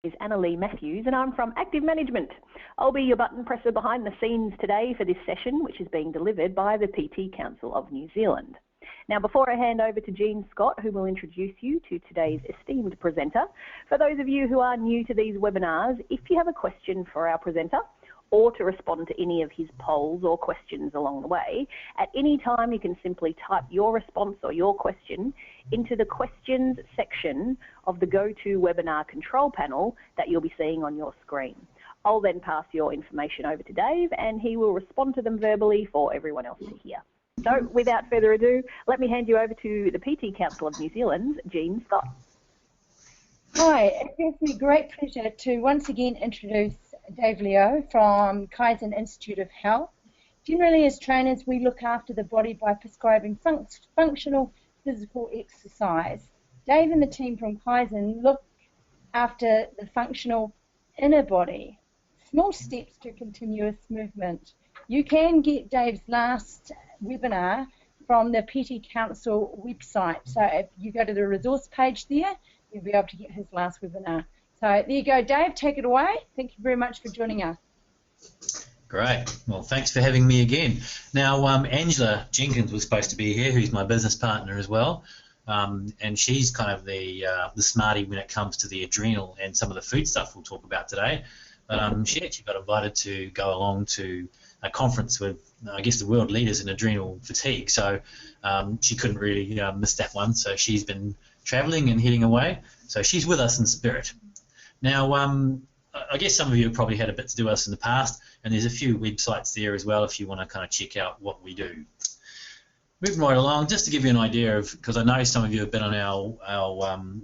Is Annalee Matthews, and I'm from Active Management. I'll be your button presser behind the scenes today for this session, which is being delivered by the PT Council of New Zealand. Now, before I hand over to Jean Scott, who will introduce you to today's esteemed presenter, for those of you who are new to these webinars, if you have a question for our presenter, or to respond to any of his polls or questions along the way, at any time you can simply type your response or your question into the questions section of the GoToWebinar control panel that you'll be seeing on your screen. I'll then pass your information over to Dave and he will respond to them verbally for everyone else to hear. So without further ado, let me hand you over to the PT Council of New Zealand's Jean Scott. Hi, it gives me great pleasure to once again introduce Dave Liow from Kaizen Institute of Health. Generally, as trainers, we look after the body by prescribing functional physical exercise. Dave and the team from Kaizen look after the functional inner body. Small steps to continuous movement. You can get Dave's last webinar from the PT Council website. So if you go to the resource page there, you'll be able to get his last webinar. So there you go, Dave, take it away. Thank you very much for joining us. Great. Well, thanks for having me again. Now, Angela Jenkins was supposed to be here, who's my business partner as well, and she's kind of the smarty when it comes to the adrenal and some of the food stuff we'll talk about today. But she actually got invited to go along to a conference with, I guess, the world leaders in adrenal fatigue, so she couldn't really miss that one, so she's been travelling and heading away, so she's with us in spirit. Now, I guess some of you have probably had a bit to do with us in the past, and there's a few websites there as well if you want to kind of check out what we do. Moving right along, just to give you an idea of, because I know some of you have been on our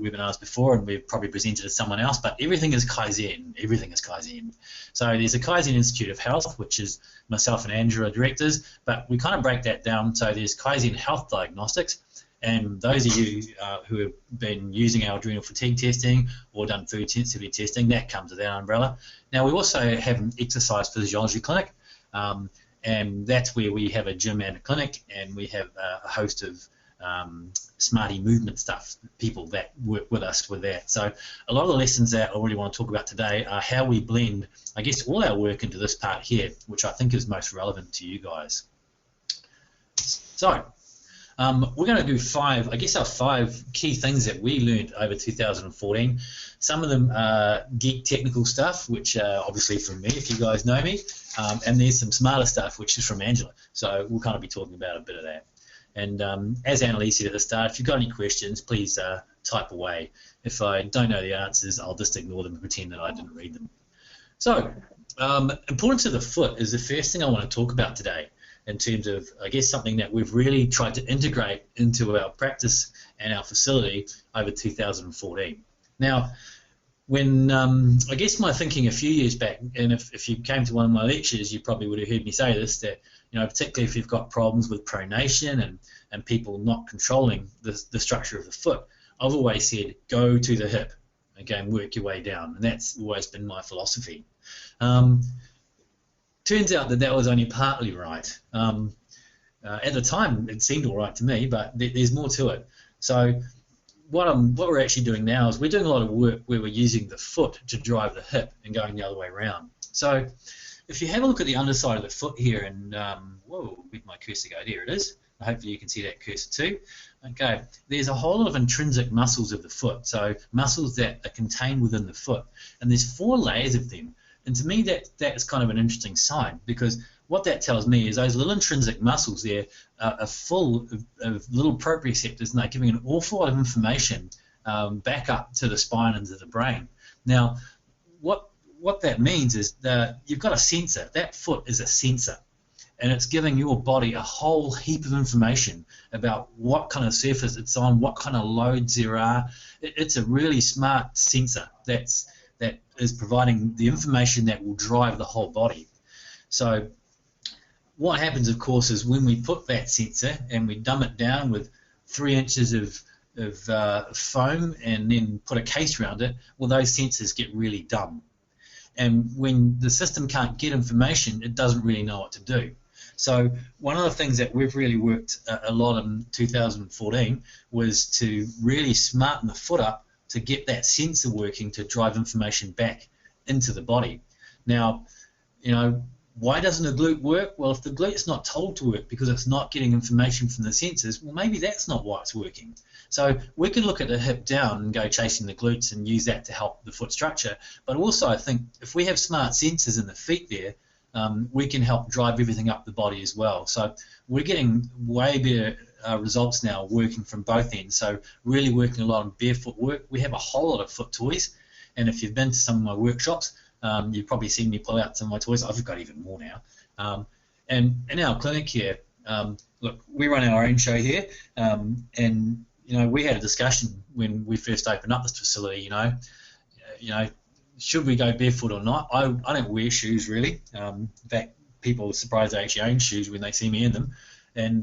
webinars before and we've probably presented to someone else, but everything is Kaizen. Everything is Kaizen. So there's a Kaizen Institute of Health, which is myself and Andrew are directors, but we kind of break that down. So there's Kaizen Health Diagnostics, and those of you who have been using our adrenal fatigue testing or done food sensitivity testing, that comes with our umbrella. Now, we also have an exercise physiology clinic, and that's where we have a gym and a clinic, and we have a host of smarty movement stuff, people that work with us with that. So a lot of the lessons that I really want to talk about today are how we blend, I guess, all our work into this part here, which I think is most relevant to you guys. So we're going to do our five key things that we learned over 2014. Some of them are geek technical stuff, which obviously from me, if you guys know me, and there's some smarter stuff, which is from Angela. So we'll kind of be talking about a bit of that. And as Annalise said at the start, if you've got any questions, please type away. If I don't know the answers, I'll just ignore them and pretend that I didn't read them. So importance of the foot is the first thing I want to talk about today, in terms of, I guess, something that we've really tried to integrate into our practice and our facility over 2014. Now, when, I guess my thinking a few years back, and if you came to one of my lectures, you probably would have heard me say this, that, particularly if you've got problems with pronation and people not controlling the structure of the foot, I've always said, go to the hip, okay, and work your way down, and that's always been my philosophy. Turns out that was only partly right. At the time, it seemed all right to me, but there's more to it. So what we're actually doing now is we're doing a lot of work where we're using the foot to drive the hip and going the other way around. So if you have a look at the underside of the foot here, and whoa, where'd my cursor go? There it is. Hopefully you can see that cursor too. Okay, there's a whole lot of intrinsic muscles of the foot, so muscles that are contained within the foot, and there's 4 layers of them. And to me, that's kind of an interesting sign, because what that tells me is those little intrinsic muscles there are full of little proprioceptors, and they're giving an awful lot of information back up to the spine and to the brain. Now, what that means is that you've got a sensor. That foot is a sensor, and it's giving your body a whole heap of information about what kind of surface it's on, what kind of loads there are. It's a really smart sensor that is providing the information that will drive the whole body. So what happens, of course, is when we put that sensor and we dumb it down with 3 inches of foam and then put a case around it, well, those sensors get really dumb. And when the system can't get information, it doesn't really know what to do. So one of the things that we've really worked a lot in 2014 was to really smarten the foot up to get that sensor working to drive information back into the body. Now, why doesn't a glute work? Well, if the glute's not told to work because it's not getting information from the sensors, well, maybe that's not why it's working. So we can look at the hip down and go chasing the glutes and use that to help the foot structure. But also, I think if we have smart sensors in the feet there, we can help drive everything up the body as well. So we're getting way better results now working from both ends. So really working a lot on barefoot work. We have a whole lot of foot toys, and if you've been to some of my workshops, you've probably seen me pull out some of my toys. I've got even more now. And in our clinic here, look, we run our own show here, and we had a discussion when we first opened up this facility. Should we go barefoot or not? I don't wear shoes really. In fact, people are surprised I actually own shoes when they see me in them, and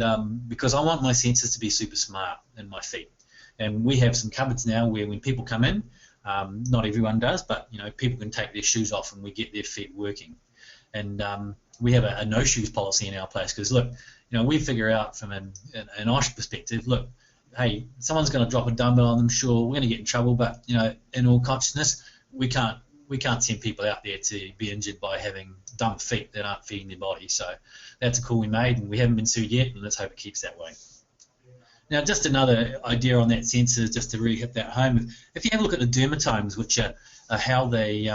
because I want my sensors to be super smart in my feet. And we have some cupboards now where when people come in, not everyone does, but people can take their shoes off and we get their feet working. And we have a no shoes policy in our place because look, we figure out from an OSH perspective, look, hey, someone's going to drop a dumbbell on them, sure, we're going to get in trouble, but in all consciousness, we can't send people out there to be injured by having dumb feet that aren't feeding their body. So that's a call we made, and we haven't been sued yet, and let's hope it keeps that way. Now, just another idea on that sensor, just to really hit that home. If you have a look at the dermatomes, which are how they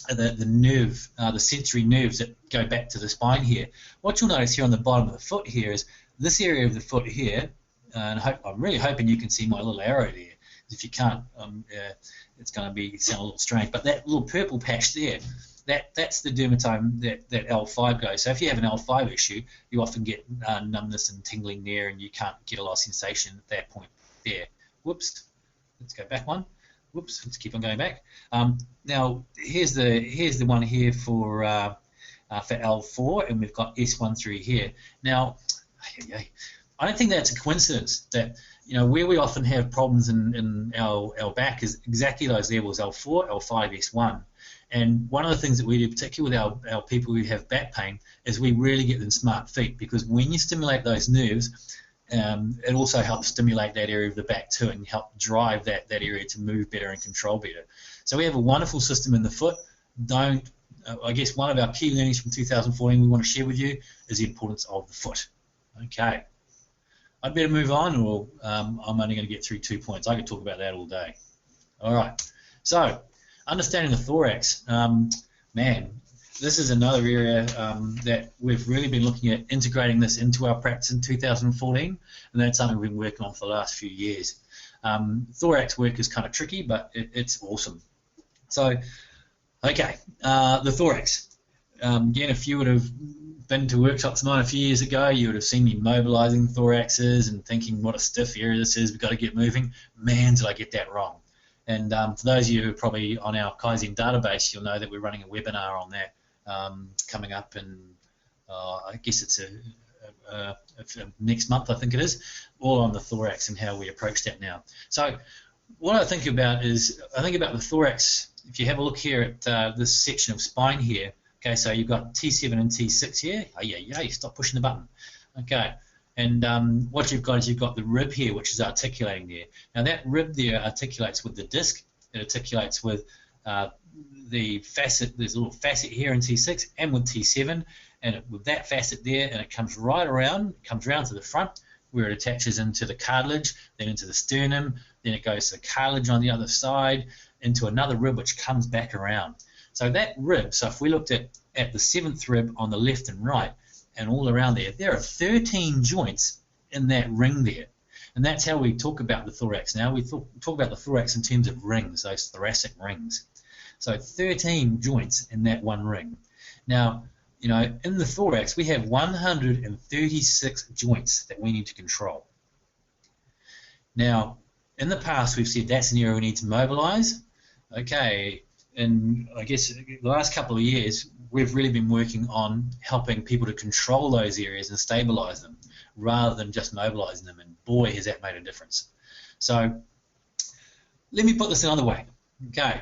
the nerve, the sensory nerves that go back to the spine here. What you'll notice here on the bottom of the foot here is this area of the foot here, and I'm really hoping you can see my little arrow there. If you can't, it's going to sound a little strange. But that little purple patch there, that's the dermatome that L5 goes. So if you have an L5 issue, you often get numbness and tingling there, and you can't get a lot of sensation at that point there. Whoops. Let's go back one. Whoops. Let's keep on going back. Now here's the one here for L4, and we've got S1 through here. Now, I don't think that's a coincidence that where we often have problems in our back is exactly those levels, L4, L5, S1. And one of the things that we do, particularly with our people who have back pain, is we really get them smart feet, because when you stimulate those nerves, it also helps stimulate that area of the back too, and help drive that area to move better and control better. So we have a wonderful system in the foot. I guess one of our key learnings from 2014 we want to share with you is the importance of the foot. Okay. I'd better move on, or I'm only going to get through 2 points. I could talk about that all day. All right. So, understanding the thorax. Man, this is another area that we've really been looking at integrating this into our practice in 2014, and that's something we've been working on for the last few years. Thorax work is kind of tricky, but it's awesome. So, okay, the thorax. Again, if you would have been to workshops of mine a few years ago, you would have seen me mobilising thoraxes and thinking what a stiff area this is, we've got to get moving. Man, did I get that wrong. And for those of you who are probably on our Kaizen database, you'll know that we're running a webinar on that coming up, and I guess it's next month, I think it is, all on the thorax and how we approach that now. So what I think about is, I think about the thorax. If you have a look here at this section of spine here, okay, so you've got T7 and T6 here. Oh, yeah, stop pushing the button. Okay, and what you've got is you've got the rib here, which is articulating there. Now that rib there articulates with the disc. It articulates with the facet. There's a little facet here in T6 and with T7, and with that facet there, and it comes right around, comes around to the front, where it attaches into the cartilage, then into the sternum, then it goes to the cartilage on the other side, into another rib which comes back around. So that rib, so if we looked at the 7th rib on the left and right and all around there are 13 joints in that ring there. And that's how we talk about the thorax now. We talk about the thorax in terms of rings, those thoracic rings. So 13 joints in that one ring. Now, in the thorax, we have 136 joints that we need to control. Now, in the past, we've said that's an area we need to mobilize. Okay, and I guess the last couple of years, we've really been working on helping people to control those areas and stabilize them, rather than just mobilizing them, and boy, has that made a difference. So, let me put this another way. Okay,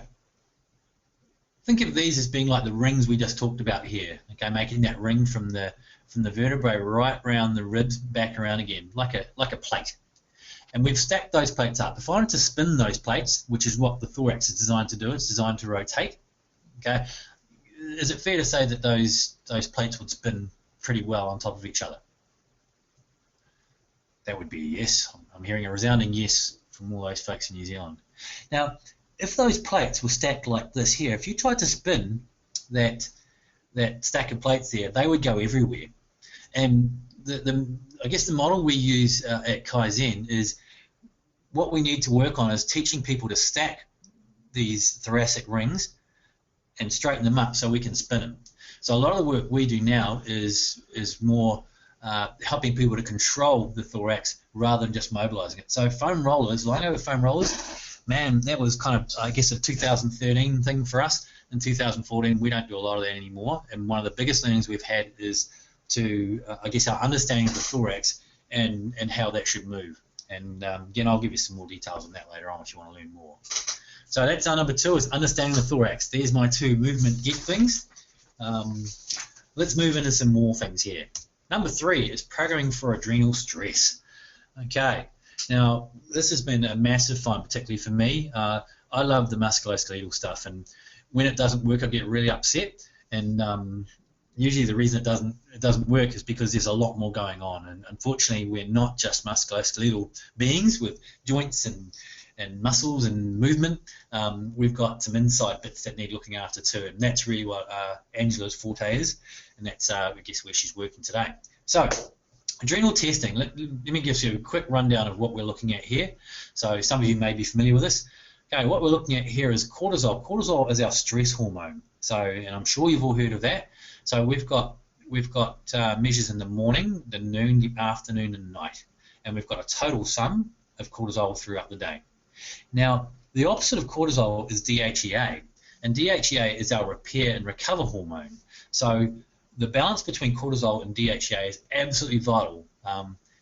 think of these as being like the rings we just talked about here. Okay, making that ring from the vertebrae right around the ribs, back around again, like a plate. And we've stacked those plates up. If I wanted to spin those plates, which is what the thorax is designed to do, it's designed to rotate. Okay, is it fair to say that those plates would spin pretty well on top of each other? That would be a yes. I'm hearing a resounding yes from all those folks in New Zealand. Now, if those plates were stacked like this here, if you tried to spin that stack of plates there, they would go everywhere. And I guess the model we use at Kaizen is what we need to work on is teaching people to stack these thoracic rings and straighten them up so we can spin them. So a lot of the work we do now is more helping people to control the thorax rather than just mobilizing it. So foam rollers, Liow with foam rollers, man, that was kind of, I guess, a 2013 thing for us. In 2014, we don't do a lot of that anymore. And one of the biggest things we've had is to, I guess, our understanding of the thorax and how that should move. And again, I'll give you some more details on that later on if you want to learn more. So that's our number 2, is understanding the thorax. There's my 2 movement get things. Let's move into some more things here. Number 3 is programming for adrenal stress. Okay, now this has been a massive fun, particularly for me. I love the musculoskeletal stuff, and when it doesn't work, I get really upset. And usually the reason it doesn't work is because there's a lot more going on. And unfortunately, we're not just musculoskeletal beings with joints and muscles and movement. We've got some inside bits that need looking after too, and that's really what Angela's forte is, and that's I guess where she's working today. So adrenal testing, let me give you a quick rundown of what we're looking at here. So some of you may be familiar with this. Okay, what we're looking at here is cortisol. Cortisol is our stress hormone. So, and I'm sure you've all heard of that. So we've got measures in the morning, the noon, the afternoon, and night, and we've got a total sum of cortisol throughout the day. Now, the opposite of cortisol is DHEA, and DHEA is our repair and recover hormone. So the balance between cortisol and DHEA is absolutely vital.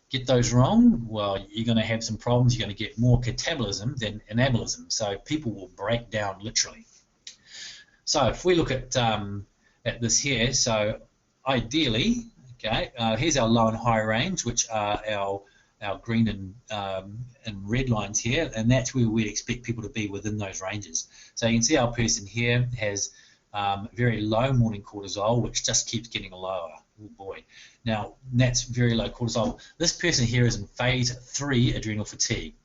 Get those wrong, well, you're going to have some problems. You're going to get more catabolism than anabolism, so people will break down literally. So if we look at this here, so ideally, okay, here's our low and high range, which are our green and red lines here, and that's where we expect people to be within those ranges. So you can see our person here has very low morning cortisol, which just keeps getting lower. Oh boy. Now, that's very low cortisol. This person here is in phase 3 adrenal fatigue.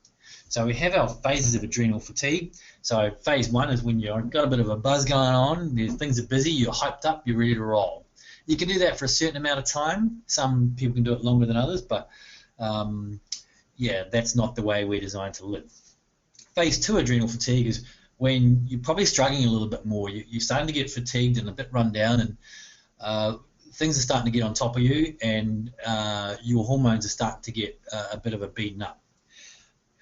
So we have our phases of adrenal fatigue. So phase 1 is when you've got a bit of a buzz going on, things are busy, you're hyped up, you're ready to roll. You can do that for a certain amount of time. Some people can do it longer than others, but yeah, that's not the way we're designed to live. Phase 2 adrenal fatigue is when you're probably struggling a little bit more. You're starting to get fatigued and a bit run down, and things are starting to get on top of you, and your hormones are starting to get a bit of a beaten up.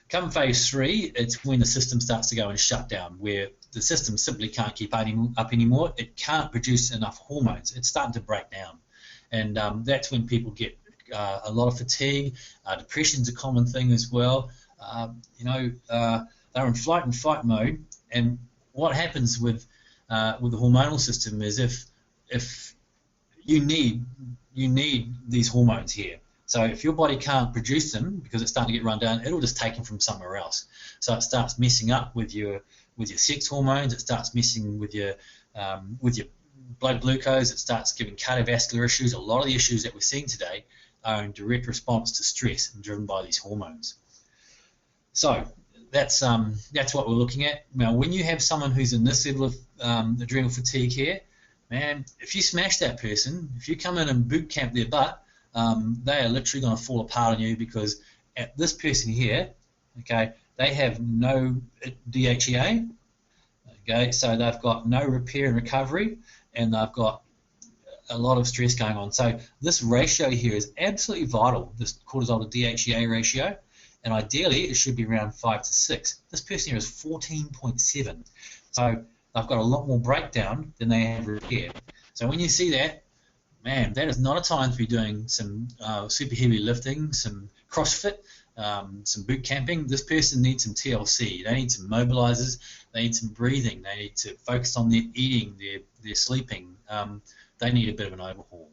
Come phase 3, it's when the system starts to go and shut down, where the system simply can't keep up anymore. It can't produce enough hormones. It's starting to break down, and that's when people get a lot of fatigue. Depression's a common thing as well. They're in flight and fight mode, and what happens with the hormonal system is if you need these hormones here. So if your body can't produce them because it's starting to get run down, it'll just take them from somewhere else. So it starts messing up with your sex hormones. It starts messing with your blood glucose. It starts giving cardiovascular issues. A lot of the issues that we're seeing today are in direct response to stress and driven by these hormones. So that's what we're looking at. Now, when you have someone who's in this level of adrenal fatigue here, man, if you smash that person, if you come in and boot camp their butt, they are literally going to fall apart on you, because at this person here, okay, they have no DHEA, okay, so they've got no repair and recovery, and they've got a lot of stress going on. So this ratio here is absolutely vital, this cortisol to DHEA ratio, and ideally it should be around 5 to 6. This person here is 14.7, so they've got a lot more breakdown than they have repair. So when you see that, man, that is not a time to be doing some super heavy lifting, some CrossFit, some boot camping. This person needs some TLC. They need some mobilizers. They need some breathing. They need to focus on their eating, their sleeping. They need a bit of an overhaul.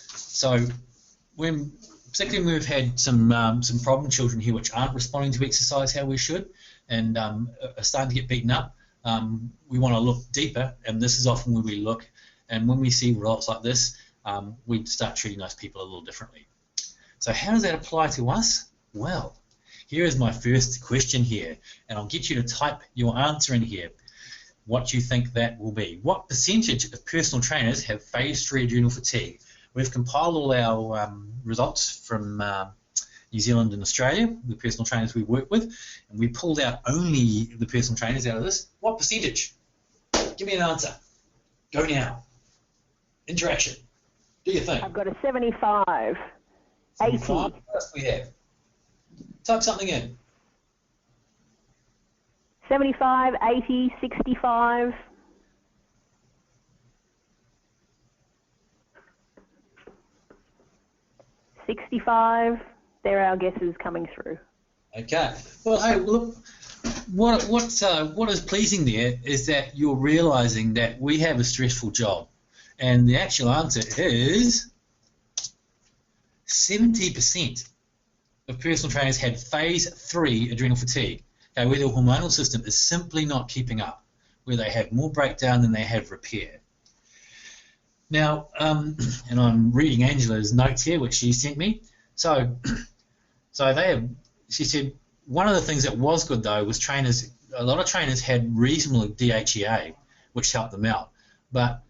So when particularly when we've had some problem children here which aren't responding to exercise how we should, and are starting to get beaten up. We want to look deeper, and this is often where we look. And when we see results like this, we start treating those people a little differently. So how does that apply to us? Well, here is my first question here, and I'll get you to type your answer in here. What you think that will be. What percentage of personal trainers have phase 3 adrenal fatigue? We've compiled all our results from New Zealand and Australia, the personal trainers we work with, and we pulled out only the personal trainers out of this. What percentage? Give me an answer. Go now. Interaction. Do you think? I've got a 75. 75? 80. What else do we have? Type something in. 75, 80, 65. There are our guesses coming through. Okay. Well, hey, look, what is pleasing there is that you're realising that we have a stressful job, and the actual answer is 70% of personal trainers had phase 3 adrenal fatigue, okay, where their hormonal system is simply not keeping up, where they have more breakdown than they have repair. Now, and I'm reading Angela's notes here, which she sent me. So she said one of the things that was good though was a lot of trainers had reasonable DHEA, which helped them out. But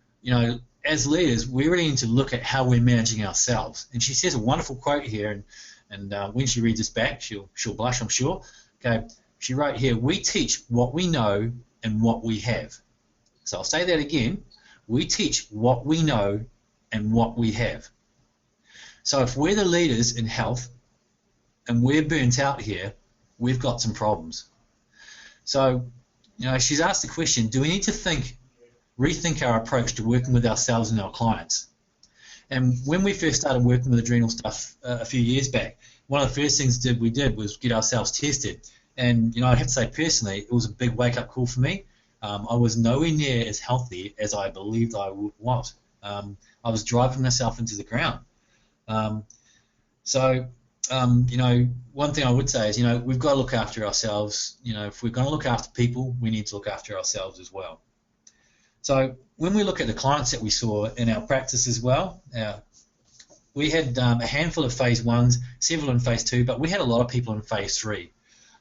as leaders, we really need to look at how we're managing ourselves. And she says a wonderful quote here, and when she reads this back, she'll blush, I'm sure. Okay, she wrote here, "We teach what we know and what we have." So I'll say that again. We teach what we know and what we have. So if we're the leaders in health and we're burnt out here, we've got some problems. So, she's asked the question, do we need to rethink our approach to working with ourselves and our clients? And when we first started working with adrenal stuff a few years back, one of the first things we did was get ourselves tested. And, I have to say personally, it was a big wake-up call for me. I was nowhere near as healthy as I believed I was. I was driving myself into the ground. One thing I would say is, we've got to look after ourselves. If we're going to look after people, we need to look after ourselves as well. So when we look at the clients that we saw in our practice as well, we had a handful of phase 1s, several in phase 2, but we had a lot of people in phase 3.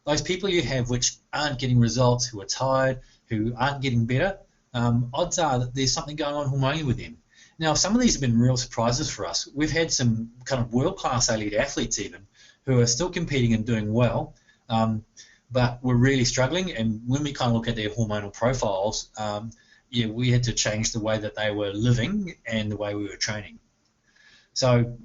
Those people you have which aren't getting results, who are tired, who aren't getting better, odds are that there's something going on hormonally with them. Now, some of these have been real surprises for us. We've had some kind of world-class elite athletes even who are still competing and doing well, but we're really struggling. And when we kind of look at their hormonal profiles, we had to change the way that they were living and the way we were training. So,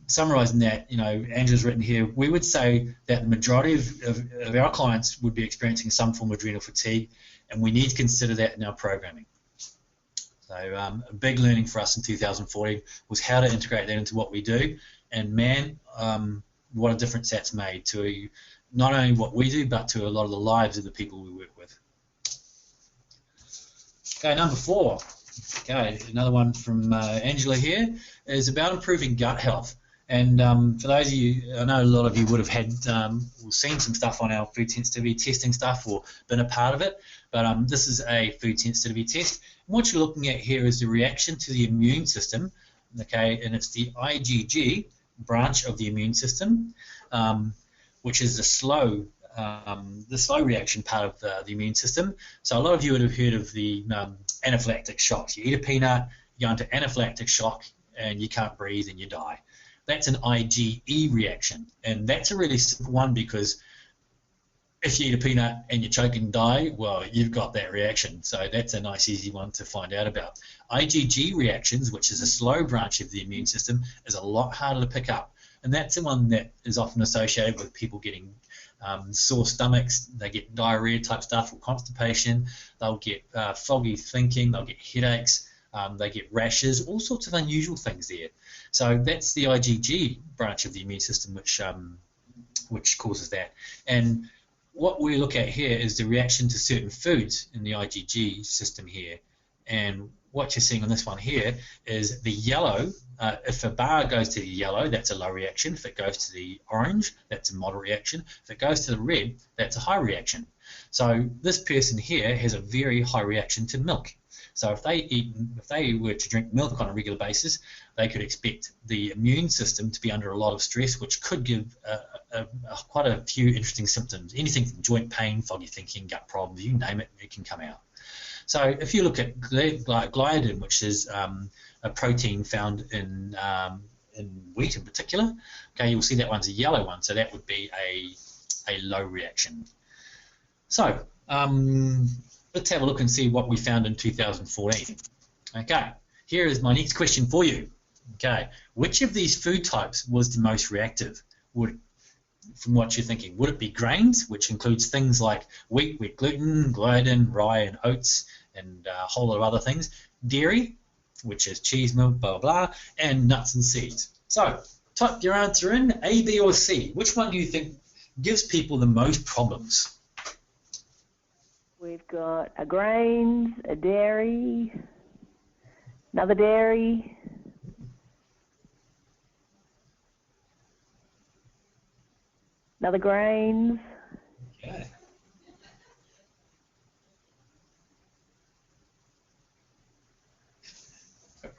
summarising that, Angela's written here, we would say that the majority of our clients would be experiencing some form of adrenal fatigue, and we need to consider that in our programming. So a big learning for us in 2014 was how to integrate that into what we do, and man, what a difference that's made to not only what we do, but to a lot of the lives of the people we work with. Okay, number 4. Okay, another one from Angela here is about improving gut health. And for those of you, I know a lot of you would have had seen some stuff on our food sensitivity testing stuff or been a part of it, but this is a food sensitivity test. And what you're looking at here is the reaction to the immune system, okay, and it's the IgG branch of the immune system, which is the slow reaction part of the immune system. So a lot of you would have heard of the anaphylactic shock. You eat a peanut, you go into anaphylactic shock, and you can't breathe and you die. That's an IgE reaction, and that's a really simple one because if you eat a peanut and you choke and die, well, you've got that reaction. So that's a nice, easy one to find out about. IgG reactions, which is a slow branch of the immune system, is a lot harder to pick up, and that's the one that is often associated with people getting sore stomachs. They get diarrhea type stuff or constipation. They'll get foggy thinking. They'll get headaches. They get rashes, all sorts of unusual things there. So that's the IgG branch of the immune system which causes that. And what we look at here is the reaction to certain foods in the IgG system here. And what you're seeing on this one here is the yellow. If a bar goes to the yellow, that's a low reaction. If it goes to the orange, that's a moderate reaction. If it goes to the red, that's a high reaction. So this person here has a very high reaction to milk. So if they were to drink milk on a regular basis, they could expect the immune system to be under a lot of stress, which could give quite a few interesting symptoms. Anything from joint pain, foggy thinking, gut problems, you name it, it can come out. So if you look at gliadin, which is a protein found in wheat in particular, okay, you'll see that one's a yellow one, so that would be a low reaction. So let's have a look and see what we found in 2014. Okay, here is my next question for you. Okay, which of these food types was the most reactive? From what you're thinking, would it be grains, which includes things like wheat gluten, gliadin, rye, and oats, and a whole lot of other things? Dairy, which is cheese, milk, blah, blah, blah, and nuts and seeds. So type your answer in, A, B, or C. Which one do you think gives people the most problems? We've got a grains, a dairy, another dairy, another grains. Okay.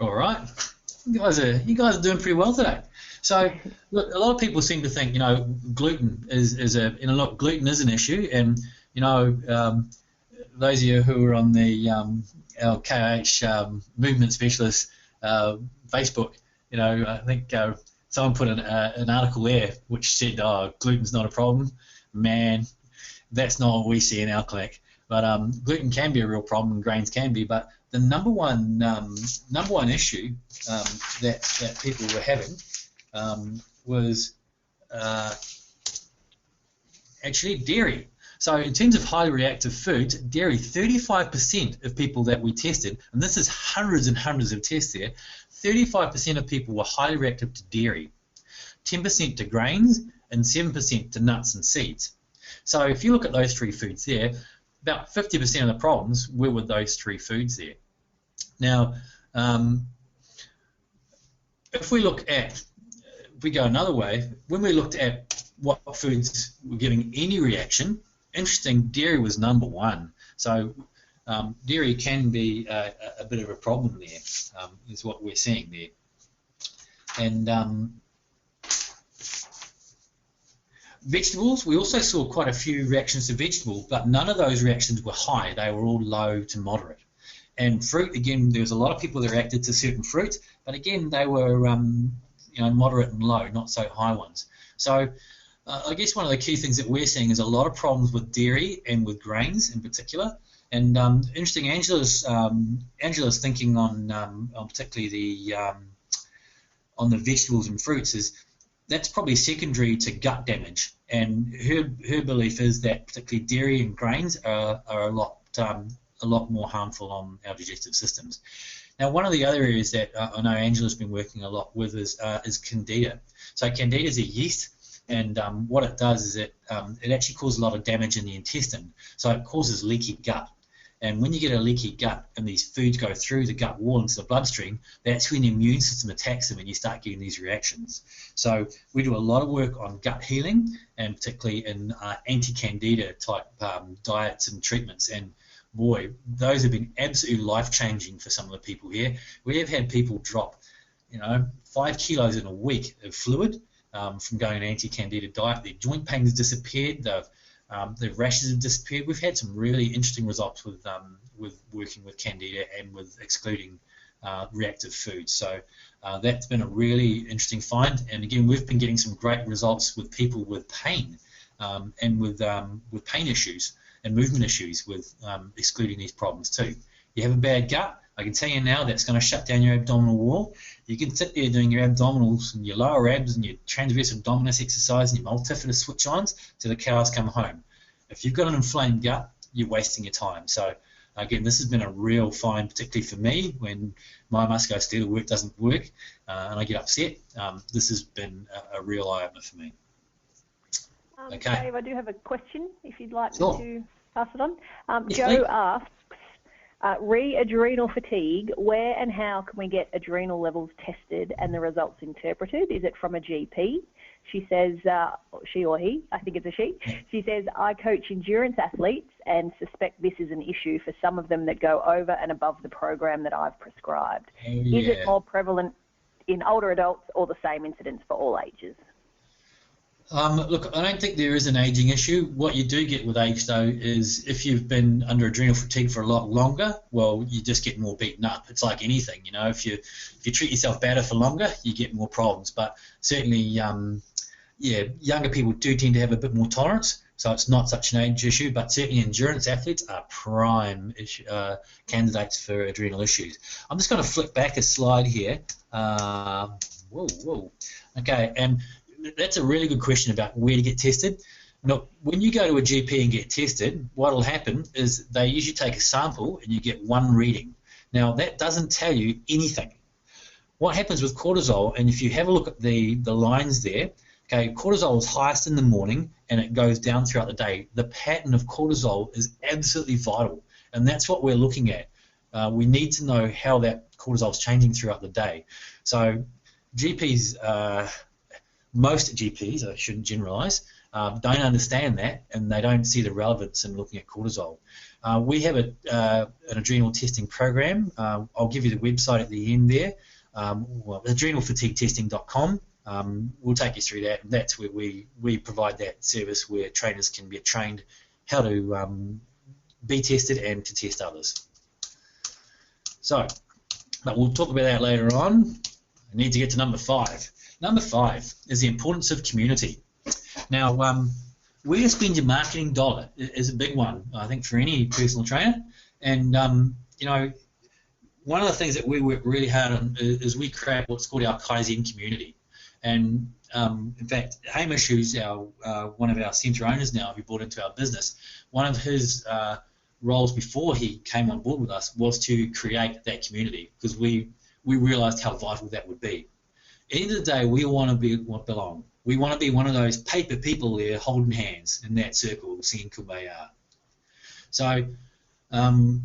All right. You guys are doing pretty well today. So look, a lot of people seem to think, gluten gluten is an issue, and those of you who are on the our KH movement specialist Facebook, I think someone put an article there which said, "Oh, gluten's not a problem." Man, that's not what we see in our clinic. But gluten can be a real problem, and grains can be. But the number one issue that people were having was actually dairy. So in terms of highly reactive foods, dairy, 35% of people that we tested, and this is hundreds and hundreds of tests there, 35% of people were highly reactive to dairy, 10% to grains, and 7% to nuts and seeds. So if you look at those three foods there, about 50% of the problems were with those three foods there. Now, if we go another way, when we looked at what foods were giving any reaction, interesting, dairy was number one. So dairy can be a bit of a problem there, is what we're seeing there. And vegetables, we also saw quite a few reactions to vegetables, but none of those reactions were high. They were all low to moderate. And fruit, again, there was a lot of people that reacted to certain fruits, but again, they were moderate and low, not so high ones. So I guess one of the key things that we're seeing is a lot of problems with dairy and with grains in particular. And interesting, Angela's thinking on particularly on the vegetables and fruits is that's probably secondary to gut damage. And her belief is that particularly dairy and grains are a lot more harmful on our digestive systems. Now, one of the other areas that I know Angela's been working a lot with is candida. So candida is a yeast, and what it does is it actually causes a lot of damage in the intestine. So it causes leaky gut. And when you get a leaky gut and these foods go through the gut wall into the bloodstream, that's when the immune system attacks them and you start getting these reactions. So we do a lot of work on gut healing, and particularly in anti-candida type diets and treatments. And boy, those have been absolutely life-changing for some of the people here. We have had people drop, 5 kilos in a week of fluid from going an anti-candida diet. Their joint pain has disappeared. The rashes have disappeared. We've had some really interesting results with working with candida and with excluding reactive foods. So that's been a really interesting find. And again, we've been getting some great results with people with pain and with pain issues and movement issues with excluding these problems too. You have a bad gut, I can tell you now that's going to shut down your abdominal wall. You can sit there doing your abdominals and your lower abs and your transverse abdominis exercise and your multifidus switch-ons till the cows come home. If you've got an inflamed gut, you're wasting your time. So again, this has been a real find, particularly for me when my musculoskeletal work doesn't work and I get upset. This has been a real eye-opener for me. Okay. Dave, I do have a question if you'd like Sure. me to pass it on. Yes, Joe please. asks, Re-adrenal fatigue, where and how can we get adrenal levels tested and the results interpreted? Is it from a GP? She says, she or he, I think it's a she. She says, I coach endurance athletes and suspect this is an issue for some of them that go over and above the program that I've prescribed. Is it more prevalent in older adults or the same incidence for all ages? Look, I don't think there is an aging issue. What you do get with age, though, is if you've been under adrenal fatigue for a lot longer, well, you just get more beaten up. It's like anything, you know. If you treat yourself better for longer, you get more problems. But certainly, younger people do tend to have a bit more tolerance, so it's not such an age issue. But certainly, endurance athletes are prime candidates for adrenal issues. I'm just going to flick back a slide here. Okay, and that's a really good question about where to get tested. Now, when you go to a GP and get tested, what will happen is they usually take a sample and you get one reading. Now, that doesn't tell you anything. What happens with cortisol, and if you have a look at the lines there, okay, cortisol is highest in the morning and it goes down throughout the day. The pattern of cortisol is absolutely vital, and that's what we're looking at. We need to know how that cortisol is changing throughout the day. So GPs... most GPs, I shouldn't generalise, don't understand that, and they don't see the relevance in looking at cortisol. We have an adrenal testing program. I'll give you the website at the end there, adrenalfatiguetesting.com. We'll take you through that, and that's where we provide that service where trainers can get trained how to be tested and to test others. So, but we'll talk about that later on. I need to get to number 5. Number 5 is the importance of community. Now, where to spend your marketing dollar is a big one, I think, for any personal trainer. And, you know, one of the things that we work really hard on is we create what's called our Kaizen community. And, in fact, Hamish, who's one of our centre owners now, who brought into our business, one of his roles before he came on board with us was to create that community, because we realised how vital that would be. At the end of the day, we want to belong. We want to be one of those paper people there holding hands in that circle, singing Kumbaya. So, you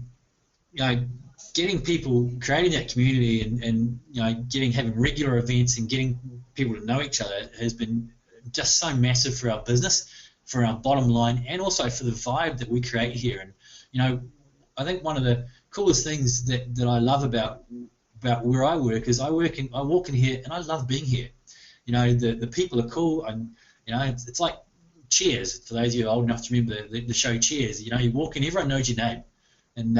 know, getting people, creating that community and you know, having regular events and getting people to know each other has been just so massive for our business, for our bottom line, and also for the vibe that we create here. And, you know, I think one of the coolest things that I love about where I work is I walk in here and I love being here. You know, the people are cool, and you know, it's like Cheers. For those of you old enough to remember the show Cheers, you know, you walk in, everyone knows your name, and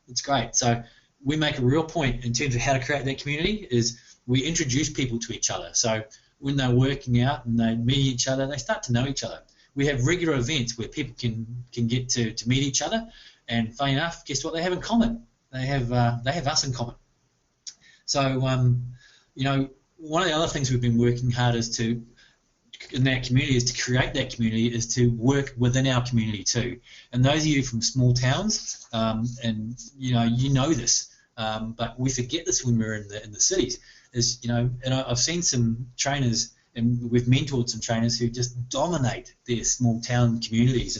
it's great. So we make a real point in terms of how to create that community is we introduce people to each other. So when they're working out and they meet each other, they start to know each other. We have regular events where people can get to meet each other, and funny enough, guess what they have in common? They have us in common. So, you know, one of the other things we've been working hard in that community is to create that community, is to work within our community too. And those of you from small towns, and you know this, but we forget this when we're in the cities. Is, you know, and I've seen some trainers, and we've mentored some trainers who just dominate their small town communities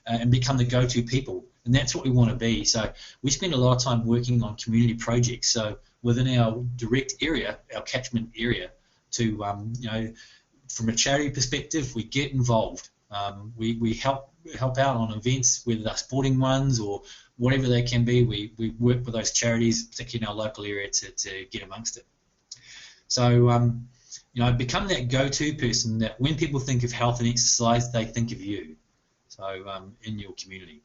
and become the go-to people. And that's what we want to be. So we spend a lot of time working on community projects. So within our direct area, our catchment area, to you know, from a charity perspective, we get involved. We help out on events, whether they're sporting ones or whatever they can be. We work with those charities, particularly in our local area, to get amongst it. So you know, become that go-to person that when people think of health and exercise, they think of you. So in your community.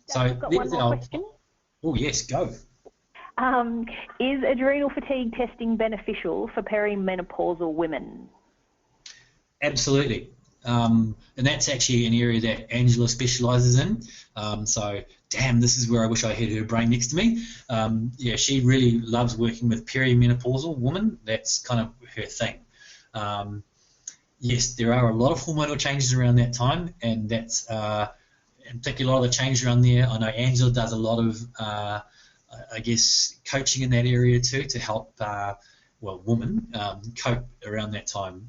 So I've got one more question. Oh yes, go. Is adrenal fatigue testing beneficial for perimenopausal women? Absolutely. And that's actually an area that Angela specialises in. So, damn, this is where I wish I had her brain next to me. Yeah, she really loves working with perimenopausal women. That's kind of her thing. Yes, there are a lot of hormonal changes around that time, and that's and particularly a lot of the changes around there. I know Angela does a lot of, I guess, coaching in that area too to help, women cope around that time.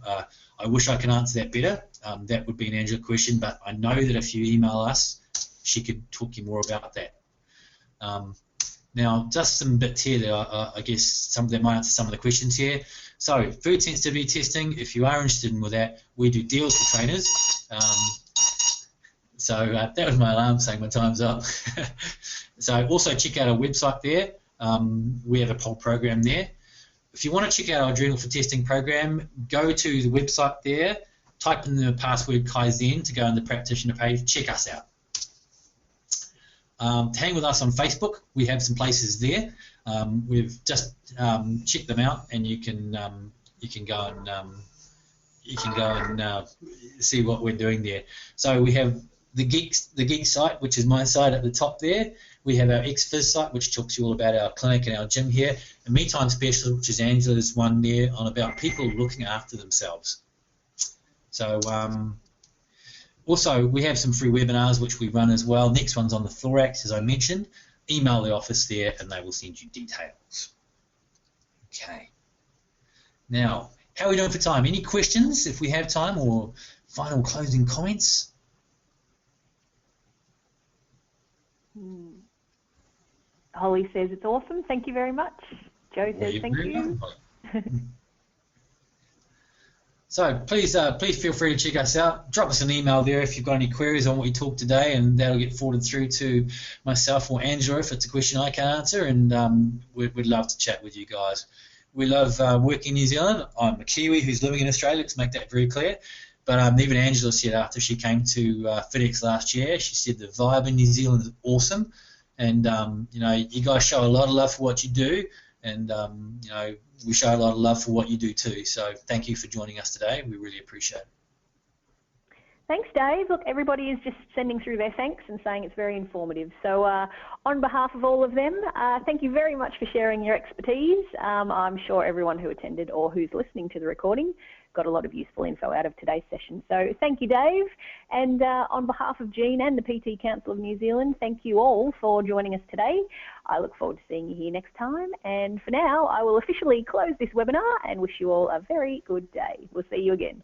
I wish I could answer that better. That would be an Angela question, but I know that if you email us, she could talk you more about that. Now, just some bits here that I guess some of them might answer some of the questions here. So, food sensitivity testing, if you are interested in with that, we do deals for trainers. That was my alarm saying my time's up. So also check out our website there. We have a poll program there. If you want to check out our Journal for Testing program, go to the website there, type in the password Kaizen to go on the practitioner page, check us out. Hang with us on Facebook. We have some places there. We've just checked them out, and you can go and see what we're doing there. So we have the Geek site, which is my site at the top there. We have our XFIS site, which talks to you all about our clinic and our gym here. And Me Time Specialist, which is Angela's one there, on about people looking after themselves. So also, we have some free webinars which we run as well. Next one's on the thorax, as I mentioned. Email the office there, and they will send you details. Okay. Now, how are we doing for time? Any questions, if we have time, or final closing comments? Holly says it's awesome. Thank you very much. Joe says thank you. So please feel free to check us out. Drop us an email there if you've got any queries on what we talked today, and that'll get forwarded through to myself or Angela if it's a question I can answer, and we'd love to chat with you guys. We love working in New Zealand. I'm a Kiwi who's living in Australia, let's make that very clear. But even Angela said after she came to FedEx last year, she said the vibe in New Zealand is awesome. And, you guys show a lot of love for what you do, and, we show a lot of love for what you do too. So thank you for joining us today. We really appreciate it. Thanks, Dave. Look, everybody is just sending through their thanks and saying it's very informative. So on behalf of all of them, thank you very much for sharing your expertise. I'm sure everyone who attended or who's listening to the recording got a lot of useful info out of today's session. So thank you, Dave. And on behalf of Jean and the PT Council of New Zealand, thank you all for joining us today. I look forward to seeing you here next time. And for now, I will officially close this webinar and wish you all a very good day. We'll see you again.